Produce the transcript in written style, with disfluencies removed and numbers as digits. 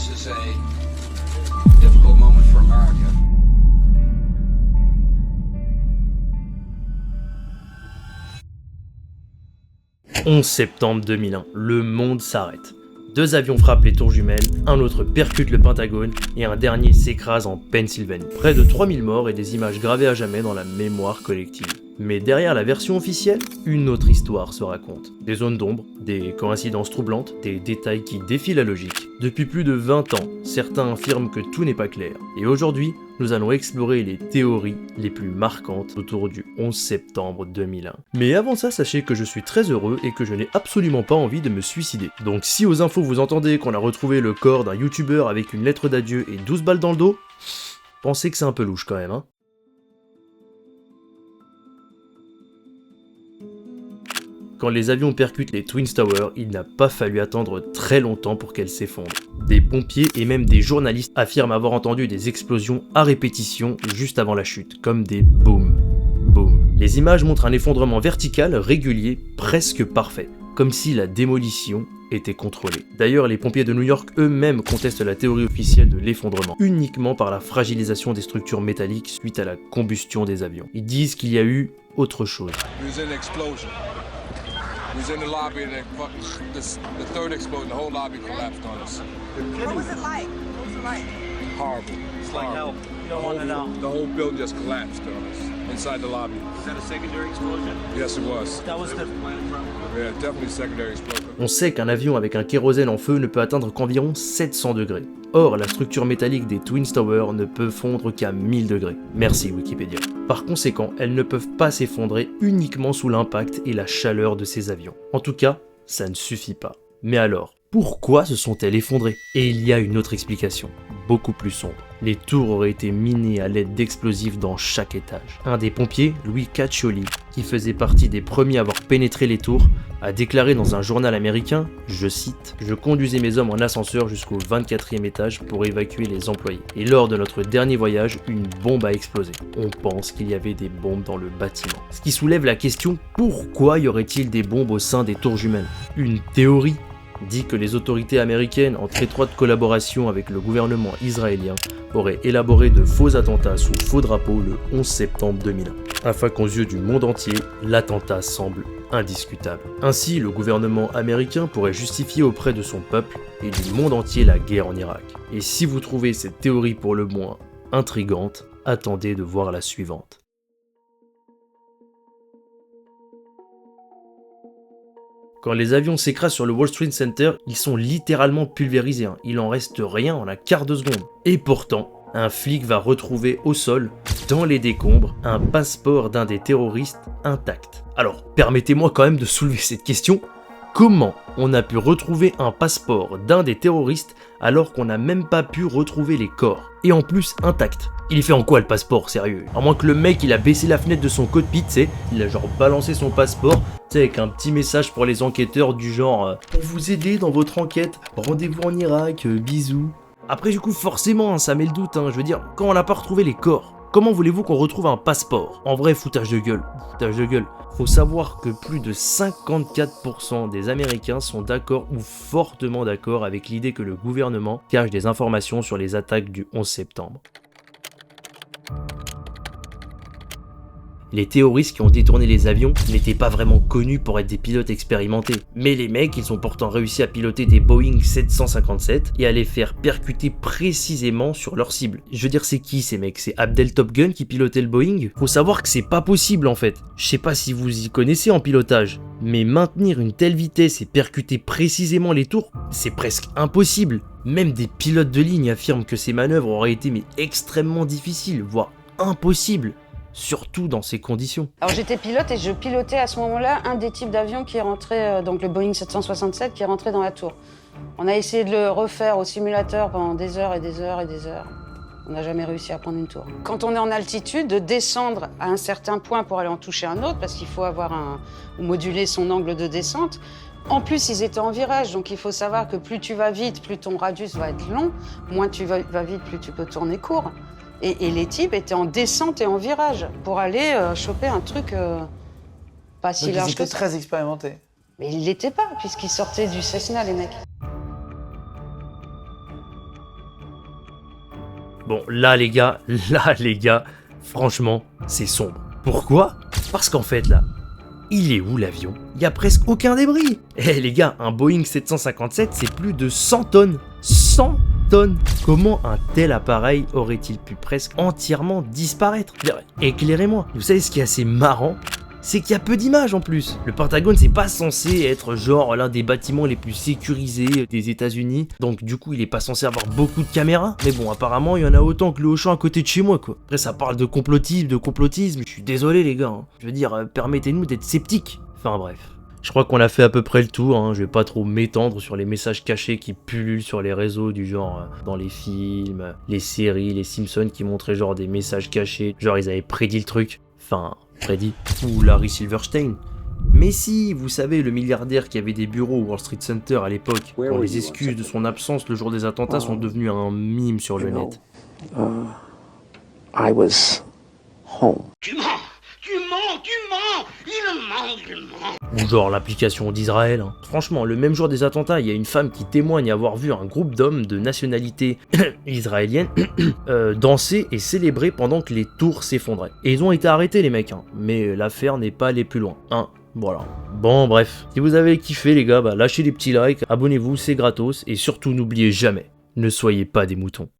This is a difficult moment for America. « 11 septembre 2001, le monde s'arrête. 2 avions frappent les tours jumelles, un autre percute le Pentagone et un dernier s'écrase en Pennsylvanie. Près de 3000 morts et des images gravées à jamais dans la mémoire collective. Mais derrière la version officielle, une autre histoire se raconte. Des zones d'ombre, des coïncidences troublantes, des détails qui défient la logique. Depuis plus de 20 ans, certains affirment que tout n'est pas clair. Et aujourd'hui, nous allons explorer les théories les plus marquantes autour du 11 septembre 2001. Mais avant ça, sachez que je suis très heureux et que je n'ai absolument pas envie de me suicider. Donc si aux infos vous entendez qu'on a retrouvé le corps d'un youtubeur avec une lettre d'adieu et 12 balles dans le dos, pensez que c'est un peu louche quand même, hein. Quand les avions percutent les Twin Towers, il n'a pas fallu attendre très longtemps pour qu'elles s'effondrent. Des pompiers et même des journalistes affirment avoir entendu des explosions à répétition juste avant la chute, comme des boum, boum. Les images montrent un effondrement vertical, régulier, presque parfait, comme si la démolition était contrôlée. D'ailleurs, les pompiers de New York eux-mêmes contestent la théorie officielle de l'effondrement, uniquement par la fragilisation des structures métalliques suite à la combustion des avions. Ils disent qu'il y a eu autre chose. We was in the lobby and the third explosion, the whole lobby collapsed on us. What was it like? What was it like? Horrible. It's Like hell. You don't want to know. The whole building just collapsed on us inside the lobby. Is that a secondary explosion? Yes, it was. That was the Yeah, definitely secondary explosion. On sait qu'un avion avec un kérosène en feu ne peut atteindre qu'environ 700 degrés. Or, la structure métallique des Twin Towers ne peut fondre qu'à 1000 degrés. Merci Wikipédia. Par conséquent, elles ne peuvent pas s'effondrer uniquement sous l'impact et la chaleur de ces avions. En tout cas, ça ne suffit pas. Mais alors, pourquoi se sont-elles effondrées? Et il y a une autre explication, beaucoup plus sombre. Les tours auraient été minées à l'aide d'explosifs dans chaque étage. Un des pompiers, Louis Caccioli, qui faisait partie des premiers à avoir pénétré les tours, a déclaré dans un journal américain, je cite, « Je conduisais mes hommes en ascenseur jusqu'au 24e étage pour évacuer les employés. Et lors de notre dernier voyage, une bombe a explosé. On pense qu'il y avait des bombes dans le bâtiment. » Ce qui soulève la question, pourquoi y aurait-il des bombes au sein des tours jumelles? Une théorie dit que les autorités américaines, en très étroite collaboration avec le gouvernement israélien, auraient élaboré de faux attentats sous faux drapeau le 11 septembre 2001, afin qu'aux yeux du monde entier, l'attentat semble indiscutable. Ainsi, le gouvernement américain pourrait justifier auprès de son peuple et du monde entier la guerre en Irak. Et si vous trouvez cette théorie pour le moins intrigante, attendez de voir la suivante. Quand les avions s'écrasent sur le World Trade Center, ils sont littéralement pulvérisés. Il en reste rien en un quart de seconde. Et pourtant, un flic va retrouver au sol, dans les décombres, un passeport d'un des terroristes intact. Alors, permettez-moi quand même de soulever cette question. Comment on a pu retrouver un passeport d'un des terroristes alors qu'on n'a même pas pu retrouver les corps? Et en plus intact. Il est fait en quoi le passeport, sérieux? À moins que le mec il a baissé la fenêtre de son cockpit, tu sais, il a genre balancé son passeport, tu sais, avec un petit message pour les enquêteurs du genre pour vous aider dans votre enquête, rendez-vous en Irak, bisous. Après du coup forcément ça met le doute, je veux dire, quand on n'a pas retrouvé les corps, comment voulez-vous qu'on retrouve un passeport? En vrai, foutage de gueule. Faut savoir que plus de 54% des Américains sont d'accord ou fortement d'accord avec l'idée que le gouvernement cache des informations sur les attaques du 11 septembre. Les terroristes qui ont détourné les avions n'étaient pas vraiment connus pour être des pilotes expérimentés. Mais les mecs, ils ont pourtant réussi à piloter des Boeing 757 et à les faire percuter précisément sur leur cible. Je veux dire, c'est qui ces mecs? C'est Abdel Top Gun qui pilotait le Boeing? Faut savoir que c'est pas possible en fait. Je sais pas si vous y connaissez en pilotage, mais maintenir une telle vitesse et percuter précisément les tours, c'est presque impossible. Même des pilotes de ligne affirment que ces manœuvres auraient été extrêmement difficiles, voire impossibles. Surtout dans ces conditions. Alors j'étais pilote et je pilotais à ce moment-là un des types d'avions qui est rentré, donc le Boeing 767 qui est rentré dans la tour. On a essayé de le refaire au simulateur pendant des heures et des heures et des heures. On n'a jamais réussi à prendre une tour. Quand on est en altitude, de descendre à un certain point pour aller en toucher un autre, parce qu'il faut moduler son angle de descente. En plus, ils étaient en virage, donc il faut savoir que plus tu vas vite, plus ton radius va être long, moins tu vas vite, plus tu peux tourner court. Et les types étaient en descente et en virage pour aller choper un truc pas si large que ça. Ils étaient très expérimentés. Mais ils l'étaient pas, puisqu'ils sortaient du Cessna, les mecs. Bon, là les gars, franchement, c'est sombre. Pourquoi? Parce qu'en fait là, il est où l'avion? Il y a presque aucun débris. Eh les gars, un Boeing 757 c'est plus de 100 tonnes. 100 tonnes. Comment un tel appareil aurait-il pu presque entièrement disparaître? Éclairez-moi. Vous savez ce qui est assez marrant? C'est qu'il y a peu d'images en plus. Le Pentagone, c'est pas censé être genre l'un des bâtiments les plus sécurisés des États-Unis. Donc du coup, il est pas censé avoir beaucoup de caméras. Mais bon, apparemment, il y en a autant que le Auchan à côté de chez moi, quoi. Après, ça parle de complotisme. Je suis désolé, les gars. Je veux dire, permettez-nous d'être sceptiques. Enfin bref. Je crois qu'on a fait à peu près le tour, hein. Je vais pas trop m'étendre sur les messages cachés qui pullulent sur les réseaux du genre dans les films, les séries, les Simpsons qui montraient genre des messages cachés, genre ils avaient prédit le truc. Enfin, prédit. Ou Larry Silverstein. Mais si, vous savez, le milliardaire qui avait des bureaux au Wall Street Center à l'époque, dont les excuses de son absence le jour des attentats sont devenues un mime sur le net. I was home. Ou genre l'application d'Israël. Hein. Franchement, le même jour des attentats, il y a une femme qui témoigne avoir vu un groupe d'hommes de nationalité israélienne danser et célébrer pendant que les tours s'effondraient. Et ils ont été arrêtés les mecs, hein. Mais l'affaire n'est pas allée plus loin. Hein. Voilà. Bon bref, si vous avez kiffé les gars, bah, lâchez les petits likes, abonnez-vous, c'est gratos, et surtout n'oubliez jamais, ne soyez pas des moutons.